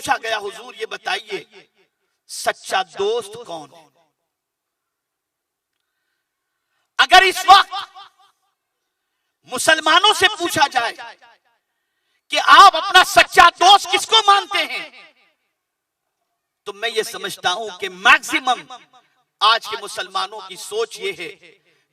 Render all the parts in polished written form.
पूछा गया, हुजूर ये बताइए सच्चा दोस्त कौन है? अगर इस वक्त मुसलमानों से पूछा जाए कि आप अपना सच्चा दोस्त किसको मानते हैं, तो मैं ये समझता हूं कि मैक्सिमम आज के मुसलमानों की सोच ये है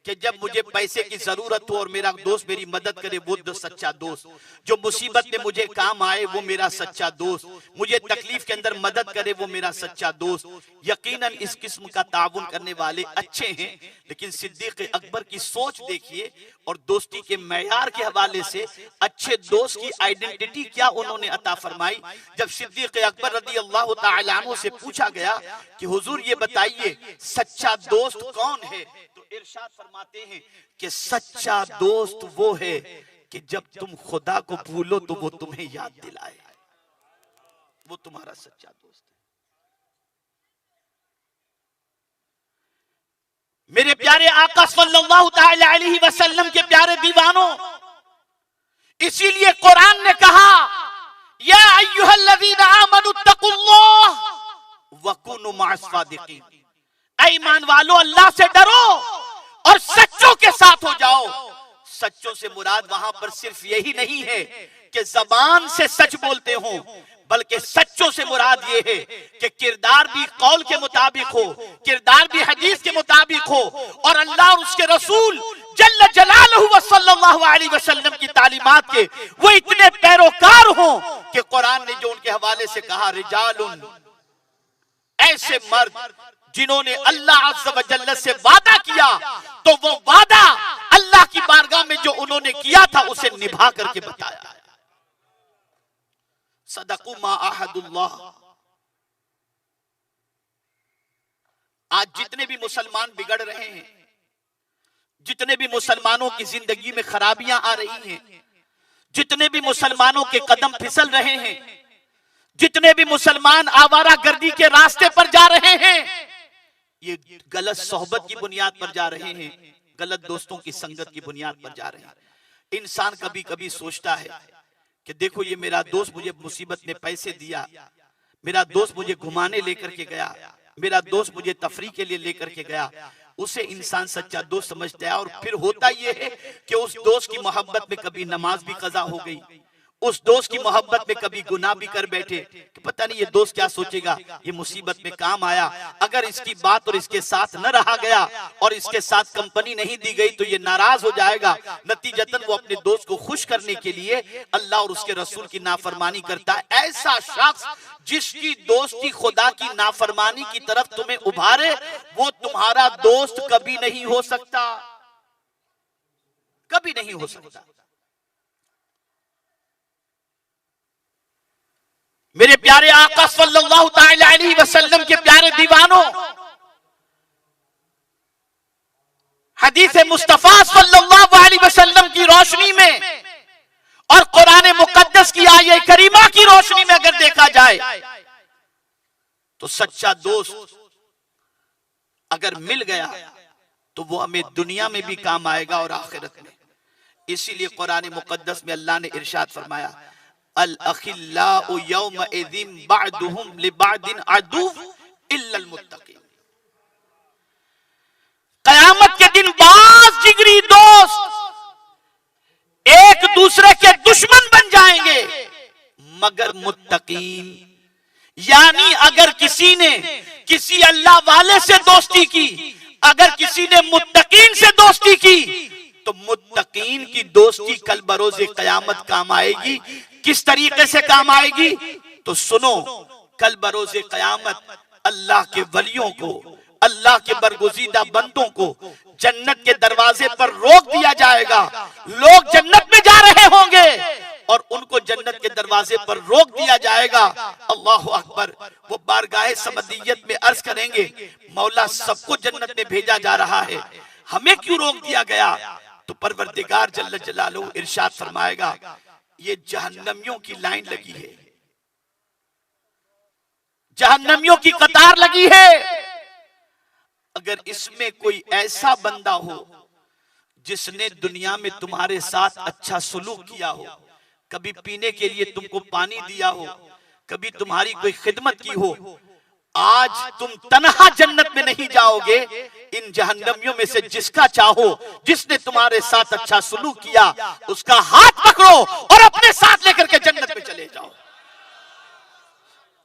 कि जब मुझे पैसे की जरूरत हो और मेरा दोस्त मेरी मदद करे वो सच्चा दोस्त, जो मुसीबत में मुझे काम आए वो मेरा सच्चा दोस्त, मुझे तकलीफ के अंदर मदद करे वो मेरा सच्चा दोस्त। यकीनन इस किस्म का ताउन करने वाले अच्छे हैं, लेकिन सिद्दीक अकबर की सोच देखिए और दोस्ती के मैयार के हवाले से अच्छे दोस्त की आइडेंटिटी क्या उन्होंने अता फरमाई। जब सिद्दीक अकबर रज़ी अल्लाह तआला अन्हु से पूछा गया कि हुजूर ये बताइए सच्चा दोस्त कौन है, तो इरशाद फरमाते हैं कि सच्चा दोस्त वो है कि जब तुम खुदा को भूलो तो वो तुम्हें याद दिलाए, वो तुम्हारा सच्चा दोस्त है। मेरे प्यारे आका सल्लल्लाहु तआला अलैहि वसल्लम के प्यारे दीवानों, इसीलिए कुरान ने कहा या अय्युहल्लज़ीना आमनु तक़ुल्लाह व कुनु मअस सादिकीन, ऐ ईमान वालों अल्लाह से डरो और सच्चों के साथ हो जाओ। सच्चों से मुराद वहां पर सिर्फ यही नहीं है कि जबान से सच बोलते हो, बल्कि सच्चों से मुराद ये है कि किरदार भी कौल के मुताबिक हो, किरदार भी हदीस के मुताबिक हो, और अल्लाह और उसके रसूल जल्ल जलालहु व सल्लल्लाहु अलैहि वसल्लम की तालीमात के वो इतने पैरोकार हो कि कुरान ने जो उनके हवाले से कहा रिजालुन, ऐसे मर्द जिन्होंने अल्लाह अज़्ज़ व जल्ल से वादा किया तो वो वादा अल्लाह की बारगाह में जो उन्होंने किया था उसे निभा करके बताया। सदक़ु मा अहदुल्लाह। आज जितने भी मुसलमान बिगड़ रहे हैं, जितने भी मुसलमानों की जिंदगी में खराबियां आ रही हैं, जितने भी मुसलमानों के कदम फिसल रहे हैं, जितने भी मुसलमान आवारा गर्दी के रास्ते पर जा रहे हैं, ये गलत सोहबत की बुनियाद पर जा रहे हैं, गलत दोस्तों की संगत की बुनियाद पर जा रहे हैं। इंसान कभी कभी सोचता है कि देखो ये मेरा दोस्त मुझे मुसीबत में पैसे दिया, मेरा दोस्त मुझे घुमाने लेकर के गया, मेरा दोस्त मुझे तफरी के लिए लेकर के गया, उसे इंसान सच्चा दोस्त समझता है। और फिर होता यह है कि उस दोस्त की मोहब्बत में कभी नमाज भी कज़ा हो गई, उस दोस्त की मोहब्बत में कभी गुनाह भी कर बैठे कि पता नहीं ये दोस्त क्या सोचेगा, ये मुसीबत में काम आया, अगर इसकी बात और इसके साथ न रहा गया और इसके साथ कंपनी नहीं दी गई तो ये नाराज हो जाएगा। नतीजतन वो अपने दोस्त को खुश करने के लिए अल्लाह और उसके रसूल की नाफरमानी करता है। ऐसा शख्स जिसकी दोस्ती खुदा की नाफरमानी की तरफ तुम्हें उभारे, वो तुम्हारा दोस्त कभी नहीं हो सकता, कभी नहीं हो सकता। मेरे प्यारे आका सल्लल्लाहु तआला अलैहि वसल्लम के प्यारे दीवानों, हदीस मुस्तफा सल्लल्लाहु अलैहि वसल्लम की रोशनी में और कुरान मुकद्दस की आयत करीमा की रोशनी में अगर देखा जाए तो सच्चा दोस्त अगर मिल गया तो वो हमें दुनिया में भी काम आएगा और आखिरत में। इसीलिए कुरान मुकद्दस में अल्लाह ने इरशाद फरमाया अल अखिल्लाउ यौमइज़िन बअदुहुम लिबअदिन अदुव्व इल्लल मुत्तकीन। क़यामत के दिन बाज़ जिगरी दोस्त एक दूसरे के दुश्मन बन जाएंगे मगर मुत्तकीन, यानी अगर किसी ने किसी अल्लाह वाले से दोस्ती की, अगर किसी ने मुत्तकीन से दोस्ती की तो मुत्तकीन की दोस्ती कल बरोज़े क़यामत काम आएगी। किस तरीके से काम आएगी तो सुनो, कल बरोज़े क़यामत अल्लाह के वलियों को, अल्लाह के बरगुज़ीदा बंदों को जन्नत के दरवाजे पर रोक दिया जाएगा। लोग जन्नत में जा रहे होंगे और उनको जन्नत के दरवाजे पर रोक दिया जाएगा। अल्लाहु अकबर। वो बारगाह समदियत में अर्ज करेंगे मौला सबको जन्नत में भेजा जा रहा है, हमें क्यों रोक दिया गया? तो परवरदिगार जल्ल जलालहू इरशाद फरमाएगा ये जहन्नमियों की लाइन लगी है, जहन्नमियों की कतार लगी है। अगर इसमें कोई ऐसा बंदा हो जिसने दुनिया में तुम्हारे साथ अच्छा सुलूक किया हो, कभी पीने के लिए तुमको पानी दिया हो, कभी तुम्हारी कोई खिदमत की हो, आज तुम तन्हा जन्नत में नहीं जाओगे, इन जहन्नमियों में से जिसका चाहो, जिसने तुम्हारे साथ अच्छा सुलूक किया, उसका हाथ पकड़ो और अपने साथ लेकर के जन्नत में चले जाओ।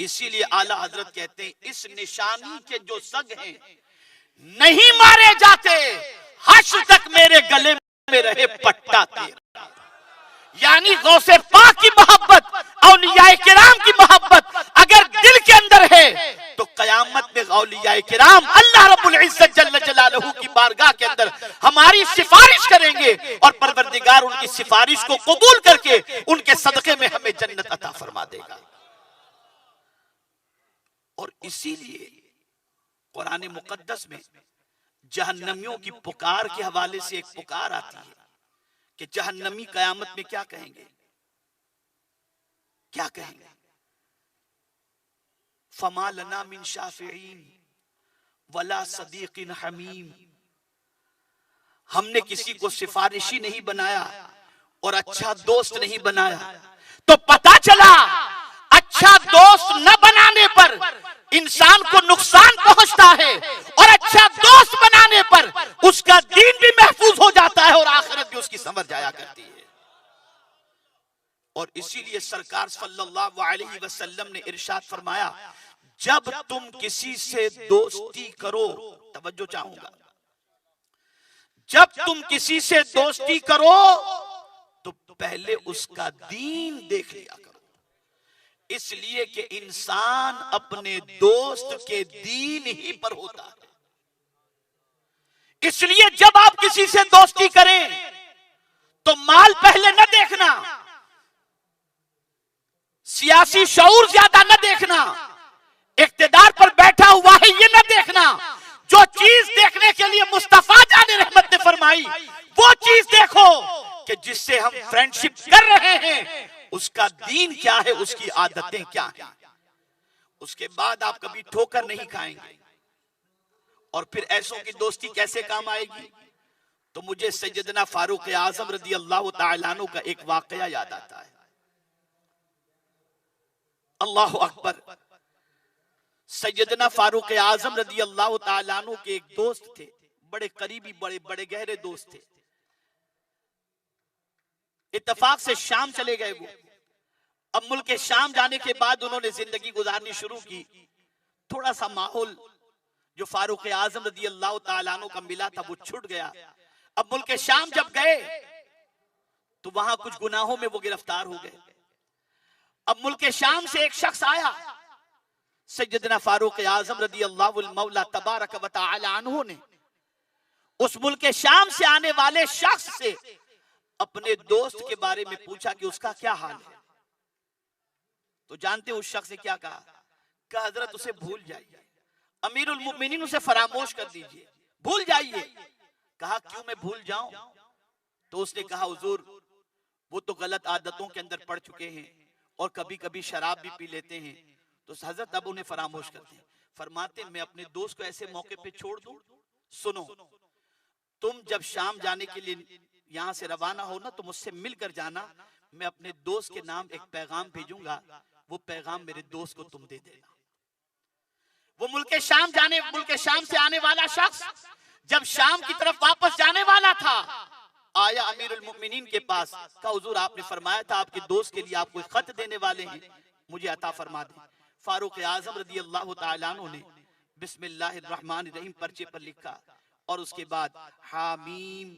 इसीलिए आला हजरत कहते हैं, इस निशानी के जो सग हैं नहीं मारे जाते, हश्र तक मेरे गले में रहे पट्टा तेरा। यानी गौसे पाक की मोहब्बत, औलियाए किराम की मोहब्बत अगर दिल के अंदर है तो कयामत में औलियाए किराम अल्लाह रब्बुल इज्जत जल्ल जलालहू की बारगाह के अंदर हमारी सिफारिश करेंगे और परवरदिगार उनकी सिफारिश को कबूल करके उनके सदके में हमें जन्नत अता फरमा देगा। और इसीलिए कुरान मुकद्दस में जहन्नमियों की पुकार के हवाले से एक पुकार आती है कि जहन्नमी कयामत में क्या कहेंगे, क्या कहेंगे? फमा लना मिन शाफिईन वला सदीकिन हमीम। हमने किसी को सिफारिशी नहीं बनाया और अच्छा दोस्त नहीं बनाया। तो पता चला अच्छा दोस्त न बनाने पर इंसान को नुकसान पहुंचता है और अच्छा दोस्त बनाने पर उसका दीन भी महफूज हो जाता है और आखिरत भी उसकी समझ जाया करती है। और इसीलिए सरकार सल्लल्लाहु अलैहि वसल्लम ने इरशाद फरमाया, जब तुम किसी से दोस्ती करो, तवज्जो चाहूंगा, जब तुम किसी से दोस्ती करो तो पहले उसका दीन देख लिया करो, इसलिए कि इंसान अपने दोस्त के दीन ही पर होता है। इसलिए जब आप किसी से दोस्ती करें तो माल पहले न देखना, सियासी शऊर ज्यादा न देखना, इख्तिदार पर बैठा हुआ है ये न देखना। जो चीज देखने के लिए मुस्तफा जान रहमत ने फरमाई वो चीज देखो कि जिससे हम फ्रेंडशिप कर रहे हैं उसका दीन क्या है, उसकी आदतें क्या हैं। उसके बाद आप कभी ठोकर नहीं खाएंगे। और फिर ऐसों की दोस्ती कैसे काम आएगी? तो मुझे सैयदना फारूक आजम रजी अल्लाह तआला अन्हु का एक वाकया याद आता है। अल्लाह अकबर। सैयदना फारूक आजम रजी अल्लाह तआला अन्हु के एक दोस्त थे, बड़े करीबी, बड़े गहरे दोस्त थे। इत्तेफाक से शाम चले गए वो। अब मुल्क शाम जाने के बाद उन्होंने जिंदगी गुजारनी शुरू की। थोड़ा सा माहौल जो फारूक आजम रज़ी अल्लाह तआला अन्हु का मिला था वो छूट गया। अब मुल्क शाम जब गए तो वहां कुछ गुनाहों में वो गिरफ्तार हो गए। अब मुल्क शाम से एक शख्स आया, सैयदना फारूक आजम रज़ी अल्लाह मौला तबारक व तआला अन्हु ने उस मुल्क शाम से आने वाले शख्स से अपने दोस्त के बारे में पूछा कि उसका क्या हाल है। तो जानते उस शख्स ने क्या कहा? कहा हजरत उसे भूल जाइए, अमीरुल मुमिनीन उसे फरामोश कर दीजिए, भूल जाइए। कहा क्यों मैं भूल जाऊं? तो उसने कहा हुजूर वो तो गलत आदतों के अंदर पड़ चुके हैं और कभी कभी शराब भी पी लेते हैं। तो हजरत अब उन्हें फरामोश करते हैं। फरमाते मैं अपने दोस्त को ऐसे मौके पे छोड़ दूं? सुनो, तुम जब शाम जाने के लिए यहां से रवाना हो ना तो मुझसे मिलकर जाना, मैं अपने दोस्त के नाम एक पैगाम भेजूंगा, वो पैगाम मेरे दोस्त को तुम दे देना। वो मुल्क शाम से आने वाला शख्स जब शाम की तरफ वापस जाने वाला था, आया अमीरुल मुमिनीन के पास। कहा हुजूर आपने फरमाया था आपके दोस्त के लिए आप कोई खत देने वाले हैं, मुझे अता फरमा दें। फारूक आजम रज़ी अल्लाह तआला अन्हु ने बिस्मिल्लाहिर रहमानिर रहीम पर्चे पर लिखा और उसके बाद हामीम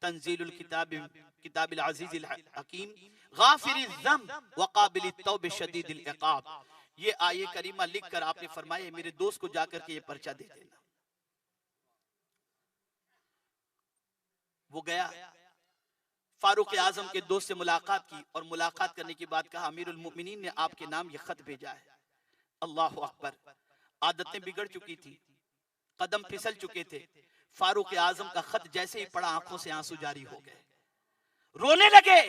तंजीलुल किताबिल अजीजिल हकीम गाफिरिज ज़ंब व काबिलित तौब शदीदिल इक़ाब, ये आये करीमा लिखकर आपने फरमाया मेरे दोस्त को जाकर के ये पर्चा दे देना। वो गया, फारूक आजम के दोस्त से मुलाकात की और मुलाकात करने के बाद कहा अमीरुल मुमिनीन ने आपके नाम ये खत भेजा है। अल्लाह अकबर। आदतें बिगड़ चुकी थी, कदम फिसल चुके थे। फारूक आजम का खत जैसे ही पड़ा आंखों से आंसू जारी हो गए, रोने लगे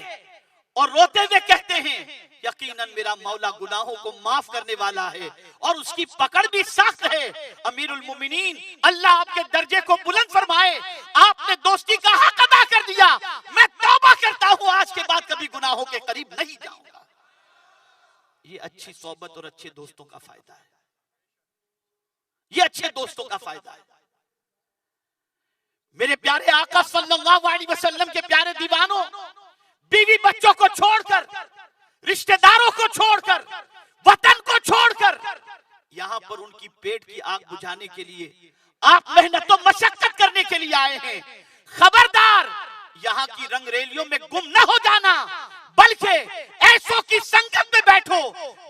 और रोते हुए कहते हैं यकीनन मेरा मौला गुनाहों को माफ करने वाला है और उसकी पकड़ भी सख्त है। अमीरुल मुमिनीन अल्लाह आपके दर्जे को बुलंद फरमाए, आपने दोस्ती का हक अदा कर दिया। मैं तौबा करता हूं आज के बाद कभी गुनाहों के करीब नहीं जाऊंगा। ये अच्छी सोबत और अच्छे दोस्तों का फायदा है, ये अच्छे दोस्तों का फायदा है। मेरे प्यारे आका सल्लल्लाहु अलैहि वसल्लम के प्यारे दीवानों, बीवी बच्चों को छोड़कर, रिश्तेदारों को छोड़कर, वतन को छोड़कर यहां पर उनकी पेट की आग बुझाने के लिए आप मेहनत और मशक्कत करने के लिए आए हैं। खबरदार, यहाँ की रंगरेलियों में गुम न हो जाना, बल्कि ऐसों की संगत में बैठो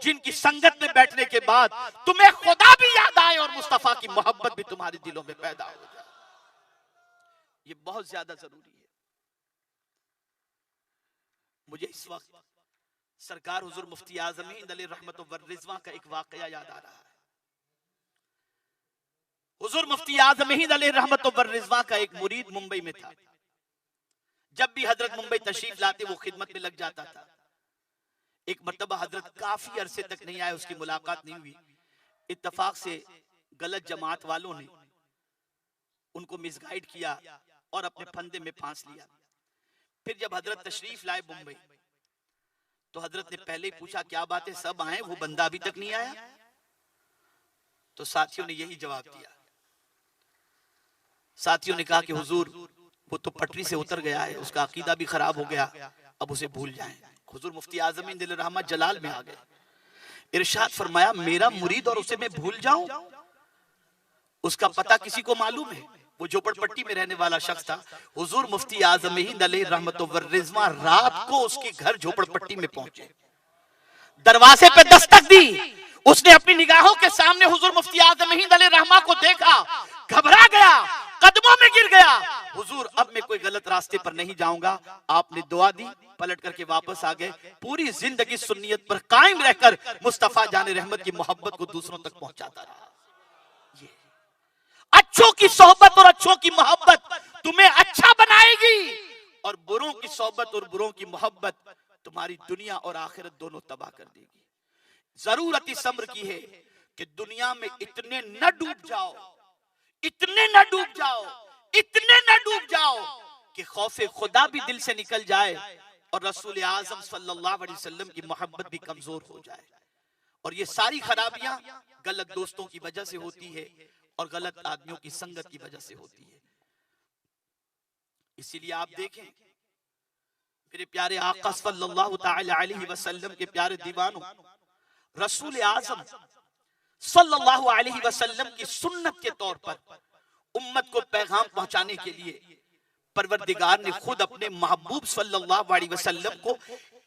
जिनकी संगत में बैठने के बाद तुम्हें खुदा भी याद आए और मुस्तफा की मोहब्बत भी तुम्हारे दिलों में पैदा हो जाए। ये बहुत ज्यादा जरूरी है। मुझे इस वक्त सरकार हुजूर मुफ्ती आजम हिंद अलैहि रहमत व रिजवान का एक वाकया याद आ रहा है। हुजूर मुफ्ती आजम हिंद अलैहि रहमत व रिजवान का एक मुरीद मुंबई में था। जब भी हजरत मुंबई तशरीफ लाते वो खिदमत में लग जाता था। एक मर्तबा हजरत काफी अरसे तक नहीं आए, उसकी मुलाकात नहीं हुई। इत्तफाक से गलत जमात वालों ने उनको मिसगाइड किया और अपने फंदे में फांस लिया। फिर जब हजरत तशरीफ लाए मुंबई, तो हजरत ने पहले ही पूछा क्या बात है, सब आए, वो बंदा अभी तक नहीं आया? तो साथियों ने यही जवाब दिया। साथियों ने कहा कि हुजूर वो तो पटरी से उतर गया है, उसका अकीदा भी खराब हो गया, अब उसे भूल जाएं। हुजूर मुफ्ती आजम हिंद अलैहि रहमत जलाल में आ गए। इरशाद फरमाया, मेरा मुरीद और उसे मैं भूल जाऊं? उसका पता किसी को मालूम है? वो झोपड़पट्टी में रहने वाला शख्स था। हुजूर मुफ्ती आजम हिंद अलैहि रहमत व रिजवान रात को उसके घर झोपड़पट्टी में पहुंचे, दरवाजे पे दस्तक दी। उसने अपनी निगाहों के सामने हुजूर मुफ्ती आजम हिंद अलैहि रहमत को देखा, घबरा गया, कदमों में गिर गया। हुजूर, अब मैं कोई गलत रास्ते पर नहीं जाऊंगा। आपने दुआ दी, पलट करके वापस आ गए। पूरी जिंदगी सुन्नियत पर कायम रहकर मुस्तफा जाने रहमत की मोहब्बत को दूसरों तक पहुंचाता रहा। अच्छों की सोहबत और अच्छों की मोहब्बत तुम्हें अच्छा बनाएगी, और बुरों की सोहबत और बुरों की मोहब्बत तुम्हारी दुनिया और आखिरत दोनों तबाह कर देगी। जरूरत इस अम्र की है कि दुनिया में इतने न डूब जाओ, इतने न डूब जाओ, इतने न डूब जाओ कि खौफे खुदा भी दिल से निकल जाए और रसूल आजम सल्लल्लाहु अलैहि वसल्लम की मोहब्बत भी कमजोर हो जाए। और ये सारी खराबियां गलत दोस्तों की वजह से होती है और गलत आदमियों की संगत की वजह से होती है। इसीलिए आप देखें मेरे प्यारे आका सल्लल्लाहु तआला अलैहि वसल्लम के प्यारे दीवानों, रसूल आजम सल्लल्लाहु अलैहि वसल्लम की सुन्नत के तौर पर उम्मत को पैगाम पहुंचाने के लिए परवरदिगार ने खुद अपने महबूब सल्लल्लाहु अलैहि वसल्लम को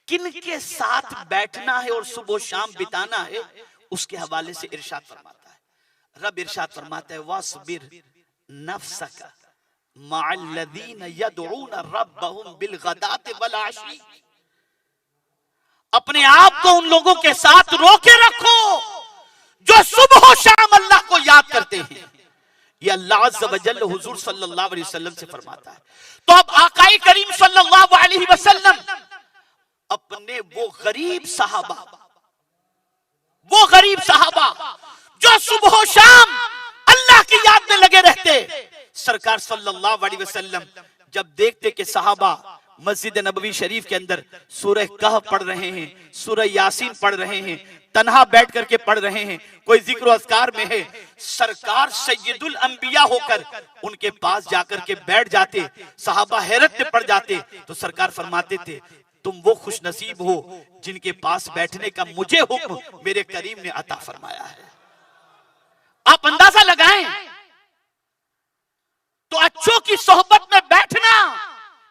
किन के साथ बैठना है और सुबह शाम बिताना है उसके हवाले से इरशाद फरमाता है। रब इरशाद फरमाता है, वासबिर नफ्सका मअल्लज़ीना यदऊना रब्बहुम बिलगदाति वल आशी। अपने आप को उन लोगों के साथ रोके रखो जो सुबह शाम अल्लाह को याद करते हैं। ये अल्लाह अज़्ज़ व जल्ल हुजूर सल्लल्लाहु अलैहि वसल्लम से फरमाता है। तो अब आकाए करीम सल्लल्लाहु अलैहि वसल्लम अपने वो गरीब सहाबा जो सुबह शाम अल्लाह की याद में लगे रहते, सरकार सल्लल्लाहु अलैहि वसल्लम जब देखते कि सहाबा मस्जिद नबवी शरीफ के अंदर सूरह कहफ पढ़ रहे हैं, सूरह यासीन पढ़ रहे हैं, तन्हा बैठ करके पढ़ रहे हैं, कोई जिक्र अज़कार में है, सरकार सैयदुल अंबिया होकर उनके पास जाकर के बैठ जाते। सहाबा हैरत में पड़ जाते। तो सरकार फरमाते थे, तुम वो खुश नसीब हो जिनके पास बैठने का मुझे हुक्म मेरे करीम ने अता फरमाया है। आप अंदाजा लगाएं तो अच्छों की सोहबत में बैठना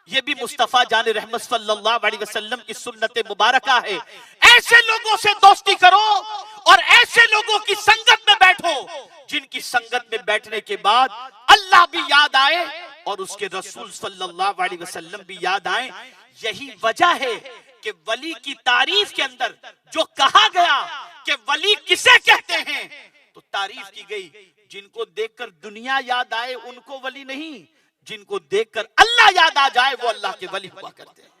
ये भी मुस्तफा जाने रहमत सल्लल्लाहु अलैहि वसल्लम की सुन्नत मुबारका है। ऐसे लोगों से दोस्ती करो और ऐसे लोगों की संगत में बैठो जिनकी संगत में बैठने के बाद अल्लाह भी याद आए और उसके रसूल सल्लल्लाहु अलैहि वसल्लम भी याद आए। यही वजह है कि वली की तारीफ के अंदर जो कहा गया कि वली किसे कहते हैं, तो तारीफ की गई जिनको देखकर दुनिया याद आए उनको वली नहीं, जिनको देखकर अल्लाह याद आ जाए वो अल्लाह के वली हुआ करते हैं।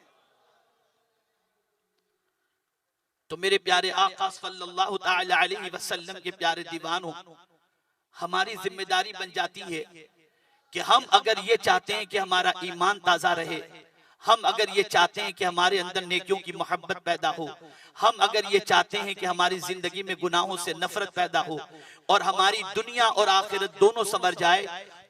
तो मेरे प्यारे आका सल्लल्लाहु तआला अलैहि वसल्लम के प्यारे दीवानों, हमारी जिम्मेदारी बन जाती है कि हम अगर ये चाहते हैं कि हमारा ईमान ताजा रहे, हम अगर ये चाहते हैं कि हमारे अंदर नेकियों की मोहब्बत पैदा हो, हम अगर ये चाहते हैं कि हमारी जिंदगी में गुनाहों से नफरत पैदा हो और हमारी दुनिया और आखिरत दोनों संवर जाए,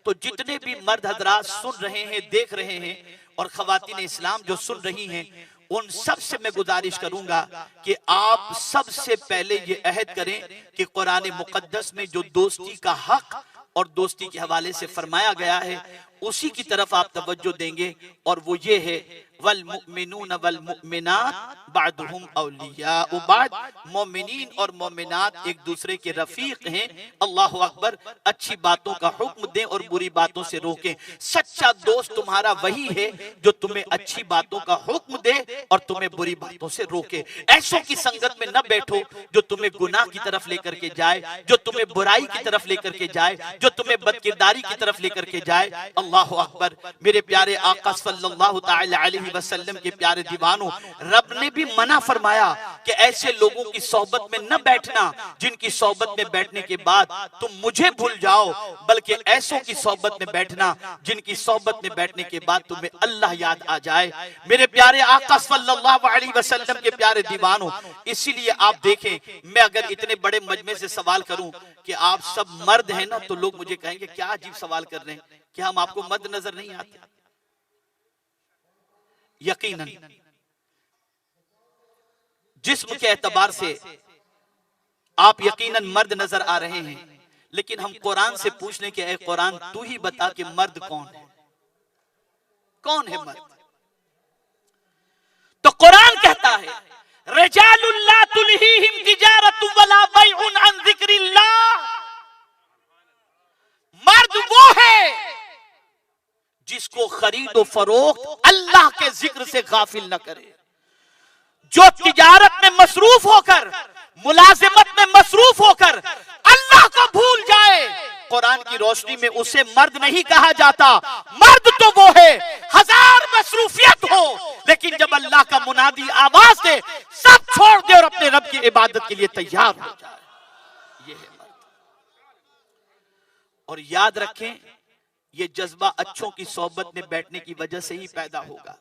तो जितने भी मर्द हजरात सुन रहे हैं, देख रहे हैं, और खवातीन इस्लाम जो सुन रही हैं, उन सब से मैं गुजारिश करूंगा कि आप सबसे पहले ये अहद करें कि कुरान मुकद्दस में जो दोस्ती का हक और दोस्ती के हवाले से फरमाया गया है उसी की तरफ आप तवज्जो देंगे, और वो ये है वल मुमिनून वल मुमिनात बादुहुम औलियाउ बाद, मोमिनीन और मोमिनात एक दूसरे के रफीक हैं। अल्लाहु अकबर। अच्छी बातों का हुक्म दें और बुरी बातों से रोकें। सच्चा दोस्त तुम्हारा वही है जो तुम्हें अच्छी बातों का हुक्म दे और तुम्हें बुरी बातों से रोके। ऐसों की संगत में न बैठो जो तुम्हें गुनाह की तरफ लेकर के जाए, जो तुम्हें बुराई की तरफ लेकर के जाए, जो तुम्हें बदकिरदारी की तरफ लेकर के जाए। अल्लाहु अकबर। मेरे प्यारे आका सल्लल्लाहु तआला अलैहि वसल्लम के प्यारे दीवानों, रब ने भी मना फरमाया कि ऐसे लोगों की सोहबत में न बैठना जिनकी सोहबत में बैठने के बाद तुम मुझे भूल जाओ, बल्कि ऐसों की सोहबत में बैठना जिनकी सोहबत में बैठने के बाद तुम्हें अल्लाह याद आ जाए। मेरे प्यारे आका सल्लल्लाहु अलैहि वसल्लम के प्यारे दीवानों, इसीलिए आप देखें, मैं अगर इतने बड़े मजमे से सवाल करूं कि आप सब मर्द हैं ना, तो लोग मुझे कहेंगे क्या अजीब सवाल कर रहे हैं, क्या हम आपको मर्द नजर नहीं आते? यकीनन जिस्म के एतबार से आप यकीनन मर्द नजर आ रहे हैं, लेकिन हम कुरान से पूछने के, ऐ कुरान तू ही बता कि मर्द कौन है, कौन है मर्द? तो कुरान कहता है रिजालुल ला तुल्हीहिम तिजारतु वला बैउन अन जिक्रिल्लाह, मर्द वो है जिसको खरीदो फरोख्त अल्लाह के जिक्र से गाफिल न करे, जो तिजारत में मसरूफ होकर, मुलाजिमत में मसरूफ होकर अल्लाह को भूल जाए। कुरान की रोशनी में उसे मर्द नहीं कहा जाता। मर्द तो वो है हजार मसरूफियत हो, लेकिन जब अल्लाह का मुनादी आवाज दे सब छोड़ दे और अपने रब की इबादत के लिए तैयार हो जाए, ये है मर्द। और याद रखें, ये जज्बा अच्छों की सोहबत में बैठने की वजह से ही पैदा होगा।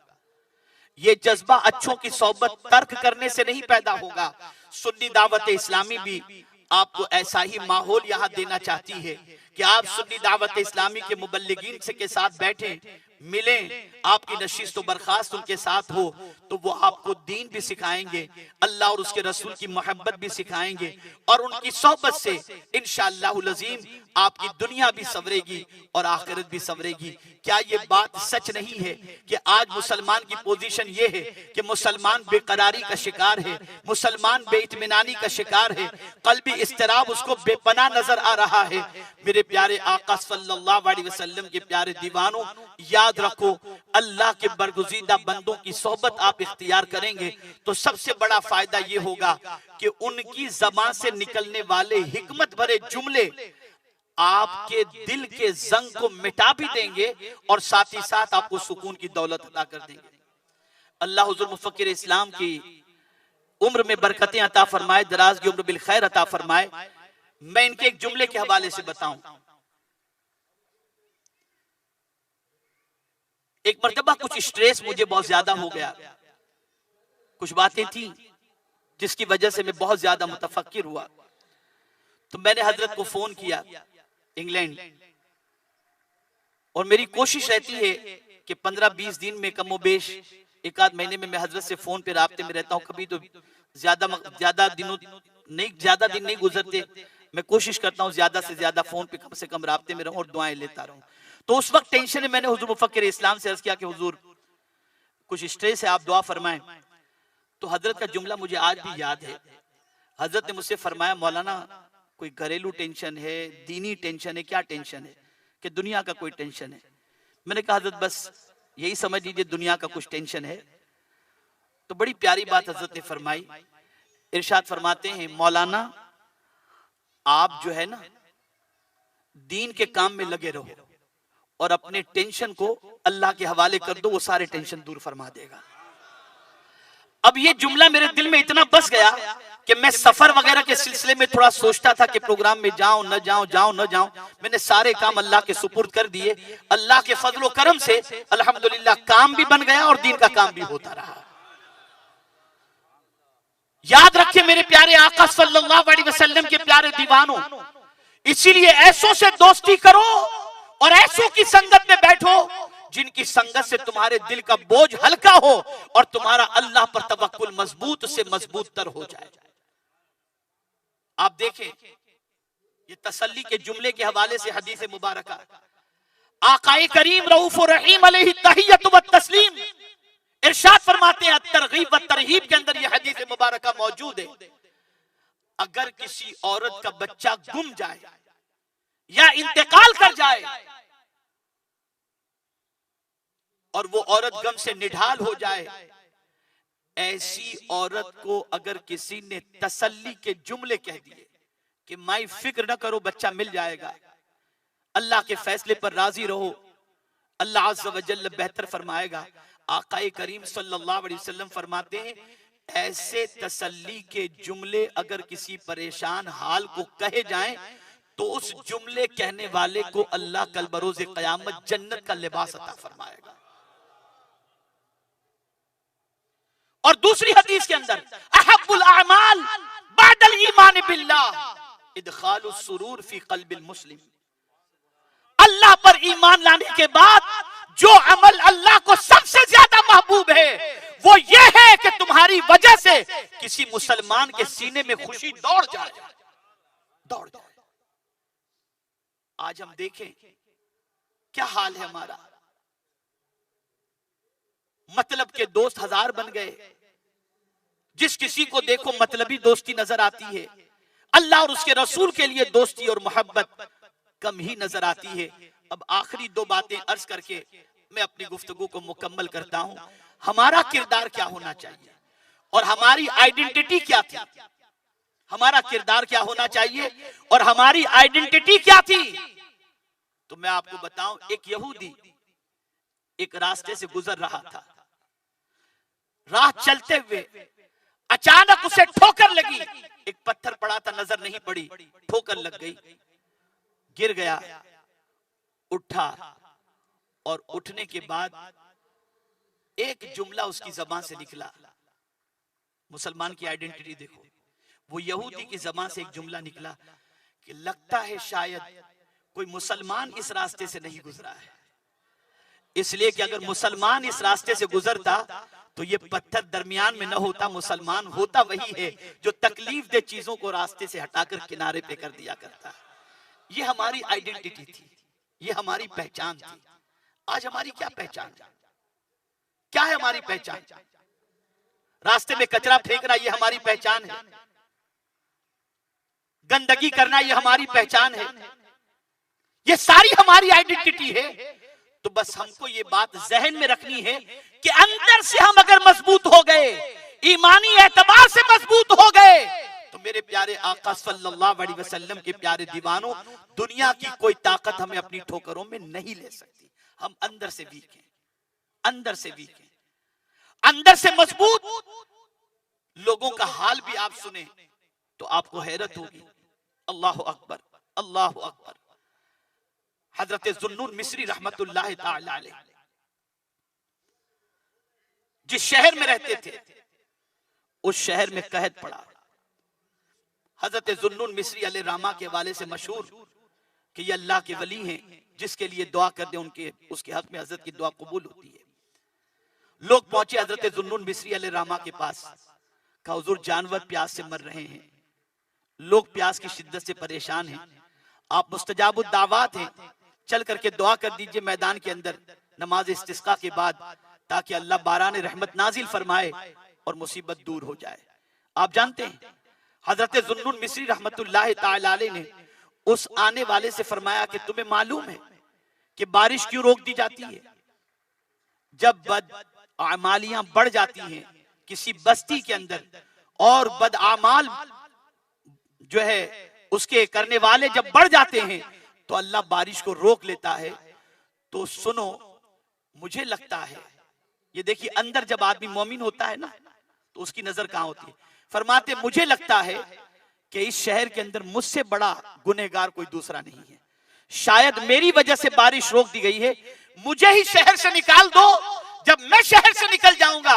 ये जज्बा अच्छों की सोहबत तर्क करने से नहीं पैदा होगा। सुन्नी दावत इस्लामी भी आपको ऐसा ही माहौल यहां देना चाहती है कि आप सुन्नी दावत इस्लामी के मुबल्लिगीन से के साथ बैठें, मिलें, आपकी नशिस्त व बर्खास्त उनके साथ हो, तो वो आपको दीन भी सिखाएंगे, अल्लाह और उसके रसूल की मोहब्बत भी सिखाएंगे, और उनकी सोहबत से इंशाअल्लाहुल अज़ीम आपकी दुनिया भी संवरेगी और आखिरत भी संवरेगी। क्या ये बात सच नहीं है कि आज मुसलमान की पोजीशन ये है कि मुसलमान बेकरारी का शिकार है, मुसलमान बेइत्मीनानी का शिकार है, कल्बी इस्तिराब उसको बेपनाह नजर आ रहा है। मेरे प्यारे आका सल्लल्लाहु अलैहि वसल्लम के प्यारे दीवानों, याद रखो, अल्लाह के बरगुज़ीदा बंदों की सोहबत आप इख्तियार करेंगे तो सबसे बड़ा फायदा ये होगा कि उनकी ज़बान से निकलने वाले हिकमत भरे जुमले आपके दिल के जंग को मिटा भी देंगे और साथ ही साथ आपको सुकून की दौलत अता कर देंगे। अल्लाह हुज़ूर मुफ़क्किर इस्लाम की उम्र में बरकतें अता फरमाए, दराज की उम्र बिल खैर अता फरमाए। मैं इनके एक जुमले के हवाले से बताऊं। एक मर्तबा कुछ स्ट्रेस मुझे बहुत ज्यादा हो गया, कुछ बातें थी जिसकी वजह से मैं बहुत ज्यादा मुतफक्किर हुआ। तो मैंने हजरत को फोन किया इंग्लैंड, और मेरी कोशिश रहती है कि 15-20 दिन में कमोबेश एक आध महीने में मैं हजरत से फोन पे राब्ते में रहता हूँ। कभी तो ज्यादा दिन नहीं गुजरते, मैं कोशिश करता हूँ ज्यादा से ज्यादा फोन पे कम से कम राब्ते में रहूं और दुआएं लेता रहूं। तो उस वक्त टेंशन है, मैंने हुजूर मुफक्किर इस्लाम से अर्ज किया कि हुजूर कुछ स्ट्रेस है, आप दुआ फरमाएं। तो हजरत का जुमला मुझे आज भी याद है। हजरत ने मुझसे फरमाया, मौलाना कोई घरेलू टेंशन है, दीनी टेंशन है, क्या टेंशन है? कि दुनिया का कोई टेंशन है। मैंने कहा हजरत बस यही समझ लीजिए दुनिया का कुछ टेंशन है। तो बड़ी प्यारी बात हजरत ने फरमाई, इरशाद फरमाते हैं, मौलाना आप जो है ना दीन के काम में लगे रहो और अपने टेंशन को अल्लाह के हवाले कर दो, वो सारे टेंशन दूर फरमा देगा। अब ये जुमला मेरे दिल में इतना बस गया कि मैं सफर वगैरह के सिलसिले में थोड़ा सोचता था कि प्रोग्राम में जाऊं न जाऊं। मैंने सारे काम अल्लाह के सुपुर्द कर दिए। अल्लाह के फजलो करम से अल्हम्दुलिल्लाह काम भी बन गया और दीन का काम भी होता रहा। याद रखिए मेरे प्यारे आका सल्लल्लाहु अलैहि वसल्लम के प्यारे दीवानों, इसीलिए ऐसों से दोस्ती करो और ऐसों की संगत में बैठो जिनकी संगत से तुम्हारे दिल का बोझ हल्का हो और तुम्हारा अल्लाह पर तवक्कुल मजबूत से मजबूत तर हो जाए। आप देखें, ये तसल्ली के जुमले के हवाले से हदीस मुबारका, आकाए करीम रऊफ रहीम अलैहि तहियतु व तस्लीम इरशाद फरमाते हैं, तरगीब व तरहीब के अंदर ये हदीस मुबारका मौजूद है। अगर किसी औरत का बच्चा गुम जाए या इंतकाल कर जाए और वो औरत गम से निढाल हो जाए, ऐसी औरत को अगर किसी ने तसल्ली के जुमले कह दिए कि माई फिक्र न करो, बच्चा मिल जाएगा, अल्लाह के फैसले पर राजी रहो, अल्लाह अज़्ज़ व जल्ल बेहतर फरमाएगा। आकाए करीम सल्लल्लाहु अलैहि वसल्लम फरमाते हैं, ऐसे तसल्ली के जुमले अगर किसी परेशान हाल को कहे जाएं तो उस जुमले कहने वाले को अल्लाह कल बरोज़े क़यामत जन्नत का लिबास अता फरमाएगा। और दूसरी हदीस के अंदर, अहब्बुल अमाल बअदल ईमान बिल्लाह इदखालुस सुरूर फी क़ल्बिल मुस्लिम, अल्लाह पर ईमान लाने के बाद जो अमल अल्लाह को सबसे ज्यादा महबूब है वो ये है कि तुम्हारी वजह से किसी मुसलमान के सीने में खुशी दौड़ जाए। आज हम देखें क्या हाल है हमारा, मतलब के दोस्त हजार बन गए, जिस किसी को देखो मतलबी दोस्ती नजर आती है, अल्लाह और उसके रसूल के लिए दोस्ती और मोहब्बत कम ही नजर आती है। अब आखिरी दो बातें अर्ज करके मैं अपनी गुफ्तगू को मुकम्मल करता हूं। हमारा किरदार क्या होना चाहिए और हमारी आइडेंटिटी क्या थी, हमारा किरदार क्या होना चाहिए और हमारी आइडेंटिटी क्या थी। तो मैं आपको बताऊं, एक यहूदी एक रास्ते से गुजर रहा था, राह चलते हुए अचानक उसे ठोकर लगी, एक पत्थर पड़ा था नजर नहीं पड़ी, ठोकर लग गई, गिर गया, उठा और उठने के बाद एक जुमला उसकी जबान से निकला। मुसलमान की आइडेंटिटी देखो, वो यहूदी की जबान से एक जुमला निकला कि लगता है शायद कोई मुसलमान इस रास्ते से नहीं गुजरा है, इसलिए कि अगर मुसलमान इस रास्ते से गुजरता तो ये पत्थर दरमियान में न होता, मुसलमान होता वही है जो तकलीफ दे चीजों को रास्ते से हटाकर किनारे पे कर दिया करता। ये हमारी आइडेंटिटी थी, ये हमारी पहचान थी। आज हमारी क्या पहचान, क्या है हमारी पहचान? रास्ते में कचरा फेंकना ये हमारी पहचान है, गंदगी करना ये हमारी पहचान है, ये सारी हमारी आइडेंटिटी है। तो बस हमको ये बात जहन में रखनी है कि अंदर से हम अगर मजबूत हो गए, ईमानी एतबार से मजबूत हो गए, तो मेरे प्यारे आका सल्लल्लाहु अलैहि वसल्लम के प्यारे दीवानों, दुनिया की कोई ताकत हमें अपनी ठोकरों में नहीं ले सकती। हम अंदर से वीक हैं, अंदर से वीक हैं, अंदर से मजबूत। लोगों का हाल भी आप सुने तो आपको हैरत होगी। अल्लाह अकबर, अल्लाह अकबर। हजरत जुन्नून मिस्री रहमतुल्लाह ताला अलैह जिस शहर में रहते थे उस शहर में कहत पड़ा। हजरत जुन्नून मिस्री अलैह रामा के हवाले से मशहूर कि ये अल्लाह के वली हैं, जिसके लिए दुआ कर दे उनके उसके हक में हजरत की दुआ कबूल होती है। लोग पहुंचे हजरत जुन्नून मिस्री अलैह रामा के पास, कहा हुजूर जानवर प्यास से मर रहे हैं, लोग प्यास की शिद्दत से परेशान हैं, आप मुस्तजाबुद दावत हैं, चल करके दुआ कर दीजिए मैदान के अंदर नमाज इस्तिस्का के बाद, ताकि अल्लाह बारान रहमत नाजिल फरमाए और मुसीबत दूर हो जाए। आप जानते हैं हजरत जुन्नून मिस्री रहमतुल्लाह ताला अलैह ने उस आने वाले से फरमाया कि तुम्हें मालूम है कि बारिश क्यों रोक दी जाती है? जब बदआमालियां बढ़ जाती हैं किसी बस्ती के अंदर और बदआमाल जो है उसके करने वाले जब बढ़ जाते हैं तो अल्लाह बारिश को रोक लेता है। तो सुनो, मुझे लगता है, ये देखिए अंदर जब आदमी मोमिन होता है ना तो उसकी नजर कहां होती है? फरमाते मुझे लगता है कि इस शहर के अंदर मुझसे बड़ा गुनहगार कोई दूसरा नहीं है, शायद मेरी वजह से बारिश रोक दी गई है, मुझे ही शहर से निकाल दो, जब मैं शहर से निकल जाऊंगा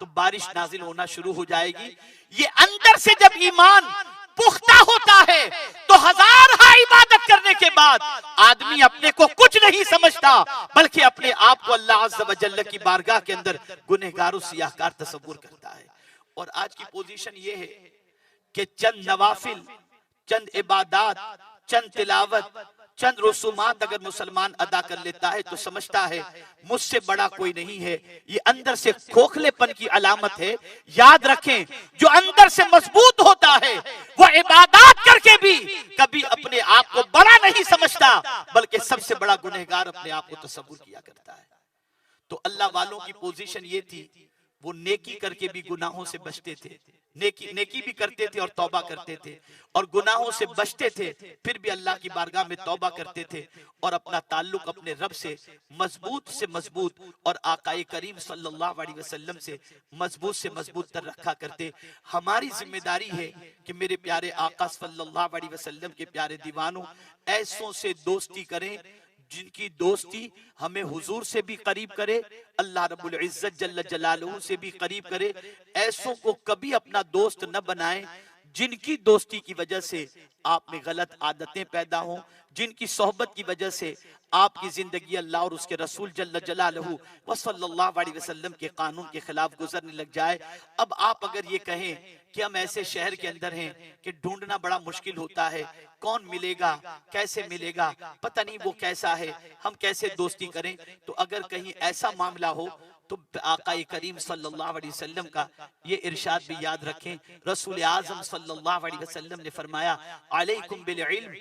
तो बारिश नाजिल होना शुरू हो जाएगी। ये अंदर से जब ईमान पुख्ता होता है तो हजार इबादत करने के बाद आदमी अपने को कुछ नहीं समझता, बल्कि अपने आप को अल्लाह अज़्ज़ व जल्ल की बारगाह के अंदर गुनहगार सियाहकार तसव्वुर करता है। और आज की पोजीशन ये है कि चंद नवाफिल, चंद इबादत, चंद तिलावत, चंद रसूमात अगर मुसलमान अदा कर लेता है तो समझता है मुझसे बड़ा कोई नहीं है। ये अंदर से खोखलेपन की अलामत है। याद रखें, जो अंदर से मजबूत होता है वो इबादत करके भी कभी अपने आप को बड़ा नहीं समझता, बल्कि सबसे बड़ा गुनहगार अपने आप को तसव्वुर किया करता है। तो अल्लाह वालों की पोजीशन ये थी, वो नेकी करके भी गुनाहों से बचते थे, नेकी भी करते थे और तौबा करते थे, और गुनाहों से बचते थे, फिर भी अल्लाह की बारगाह में तौबा करते थे और अपना ताल्लुक अपने रब से मजबूत और आकाए करीम सल्लल्लाहु अलैहि वसल्लम से मजबूत तर रखा करते। हमारी जिम्मेदारी है कि मेरे प्यारे आका सल्लल्लाहु अलैहि वसल्लम के प्यारे दीवानों, ऐसों से दोस्ती करें जिनकी दोस्ती हमें हुजूर से भी करीब करे, अल्लाह रब्बुल इज्जत जल्ल जलालहू से भी करीब करे। ऐसों को कभी अपना दोस्त न बनाएं जिनकी दोस्ती की वजह से आप में गलत आदतें पैदा हों, जिनकी सोहबत की वजह से आपकी जिंदगी अल्लाह और उसके रसूल जल्ल जलालहू व सल्लल्लाहु अलैहि वसल्लम के कानून के खिलाफ गुजरने लग जाए। अब आप अगर ये कहें कि हम ऐसे शहर के अंदर हैं कि ढूंढना बड़ा मुश्किल होता है, कौन मिलेगा, कैसे मिलेगा, पता नहीं वो कैसा है, हम कैसे दोस्ती करें, तो अगर कहीं ऐसा मामला हो तो आका करीम सल्लल्लाहु अलैहि वसल्लम का ये इरशाद भी याद रखें। रसूल आज़म सल्लल्लाहु अलैहि वसल्लम ने फरमाया, अलैकुम बिल इल्म